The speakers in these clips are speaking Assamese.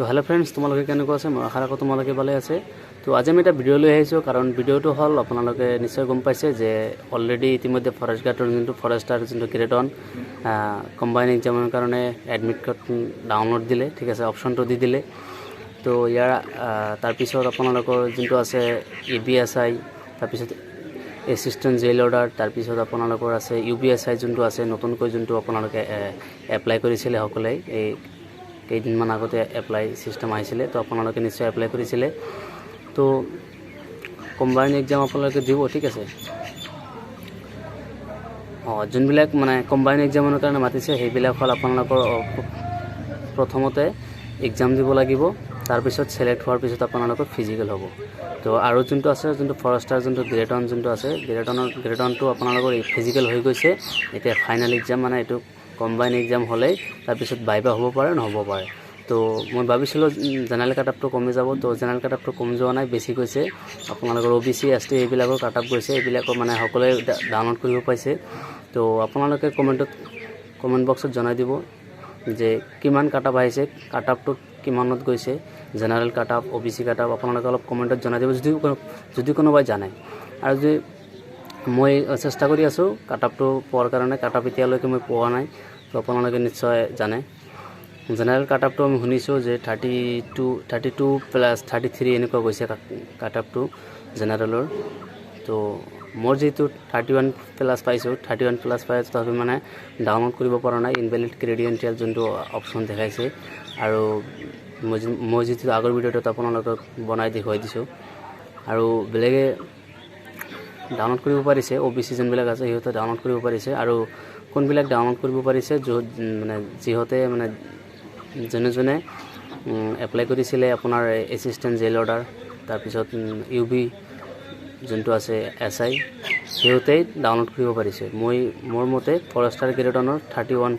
তো হেল্ল' ফ্ৰেণ্ডছ, তোমালোকে কেনেকুৱা আছে? মই আশা ৰাখোঁ তোমালোকে ভালে আছে। তো আজি আমি এটা ভিডিঅ' লৈ আহিছোঁ, কাৰণ ভিডিঅ'টো হ'ল আপোনালোকে নিশ্চয় গম পাইছে যে অলৰেডি ইতিমধ্যে ফৰেষ্ট গাৰ্ডৰ যোনটো ফৰেষ্টাৰ যোনটো গ্ৰেড 1 কম্বাইন এক্সামৰ কাৰণে এডমিট কাৰ্ড ডাউনলোড দিলে, ঠিক আছে, অপশ্যনটো দি দিলে। তো ইয়াৰ তাৰপিছত আপোনালোকৰ যোনটো আছে ABSI, তাৰপিছত এছিষ্টেণ্ট জেইল অৰ্ডাৰ, তাৰপিছত আপোনালোকৰ আছে UBSI যোনটো আছে নতুনকৈ, যোনটো আপোনালোকে এপ্লাই কৰিছিলে সকলোৱে। এই কেইদিনমান আগতে এপ্লাই চিষ্টেম আহিছিলে, তো আপোনালোকে নিশ্চয় এপ্লাই কৰিছিলে। তো কম্বাইন এক্সাম আপোনালোকে দিব, ঠিক আছে। যোনবিলাক মানে কম্বাইন এক্সামৰ কাৰণে মাতিছে সেইবিলাক হ'ল আপোনালোকৰ প্ৰথমতে এক্সাম দিব লাগিব, তাৰপিছত ছিলেক্ট হোৱাৰ পিছত আপোনালোকৰ ফিজিকেল হ'ব। তো আৰু যোনটো আছে, যোনটো ফৰেষ্টাৰ যোনটো গ্ৰেড 1 যোনটো আছে, গ্ৰেড 1টো আপোনালোকৰ ফিজিকেল হৈ গৈছে। এতিয়া ফাইনেল এক্সাম মানে এইটো কম্বাইন এক্সাম হ'লেই তাৰপিছত বাইবা হ'ব পাৰে, নহ'ব পাৰে। তো মই ভাবিছিলোঁ জেনেৰেল কাট আপটো কমি যাব, তো জেনেৰেল কাট আপটো কমি যোৱা নাই, বেছি গৈছে। আপোনালোকৰ OBC ST এইবিলাকৰ কাট আপ গৈছে, এইবিলাকৰ মানে সকলোৱে ডাউনলোড কৰিব পাইছে। তো আপোনালোকে কমেণ্ট বক্সত জনাই দিব যে কিমান কাট আপ আহিছে, কাট আপটো কিমানত গৈছে, জেনেৰেল কাট আপ, OBC কাট আপ আপোনালোকে অলপ কমেণ্টত জনাই দিব যদি কোনোবাই জানে। আৰু যদি মই চেষ্টা কৰি আছোঁ কাট আপটো পোৱাৰ কাৰণে, কাট আপ এতিয়ালৈকে মই পোৱা নাই, তো আপোনালোকে নিশ্চয় জানে। জেনেৰেল কাট আপটো আমি শুনিছোঁ যে 32 প্লাছ 33 এনেকুৱা গৈছে কাট আপটো জেনেৰেলৰ। তো মোৰ যিহেতু 31 প্লাছ পাইছোঁ, 31 প্লাছ পাই তথাপি মানে ডাউনলোড কৰিব পৰা নাই, ইনভেলিড ক্ৰেডেনচিয়েল যোনটো অপশ্যন দেখাইছে। আৰু মই যিটো আগৰ ভিডিঅ'টোত আপোনালোকক বনাই দেখুৱাই দিছোঁ, আৰু বেলেগে ডাউনলোড কৰিব পাৰিছে, OBC যোনবিলাক আছে সিহঁতে ডাউনলোড কৰিব পাৰিছে। আৰু কোনবিলাক ডাউনলোড কৰিব পাৰিছে, য'ত মানে যিহঁতে মানে যোনে এপ্লাই কৰিছিলে আপোনাৰ এছিষ্টেণ্ট জেইল অৰ্ডাৰ, তাৰপিছত UB যোনটো আছে SI, সিহঁতেই ডাউনলোড কৰিব পাৰিছে। মোৰ মতে ফৰেষ্টাৰ গ্ৰেড 1ৰ 31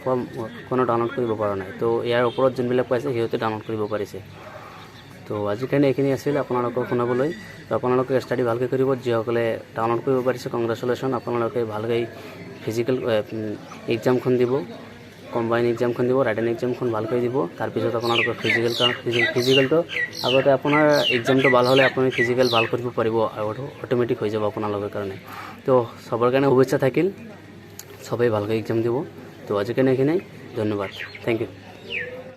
কোনো ডাউনলোড কৰিব পৰা নাই। তো ইয়াৰ ওপৰত যোনবিলাক পাইছে সিহঁতে ডাউনলোড কৰিব পাৰিছে। তো আজিৰ কাৰণে এইখিনি আছিল আপোনালোকক শুনাবলৈ। তো আপোনালোকে ষ্টাডি ভালকৈ কৰিব, যিসকলে ডাউনলোড কৰিব পাৰিছে কংগ্ৰেচুলেশ্যন। আপোনালোকে ভালকৈ ফিজিকেল এক্সামখন দিব, কম্বাইন এক্সামখন দিব, ৰাইটেন এক্সামখন ভালকৈ দিব। তাৰপিছত আপোনালোকৰ ফিজিকেলটো আগতে আপোনাৰ এক্সামটো ভাল হ'লে আপুনি ফিজিকেল ভাল কৰিব পাৰিব, আৰু অট'মেটিক হৈ যাব আপোনালোকৰ কাৰণে। তো চবৰ কাৰণে শুভেচ্ছা থাকিল, সবেই ভালকৈ এক্সাম দিব। তো আজিৰ কাৰণে এইখিনিয়ে, ধন্যবাদ, থেংক ইউ।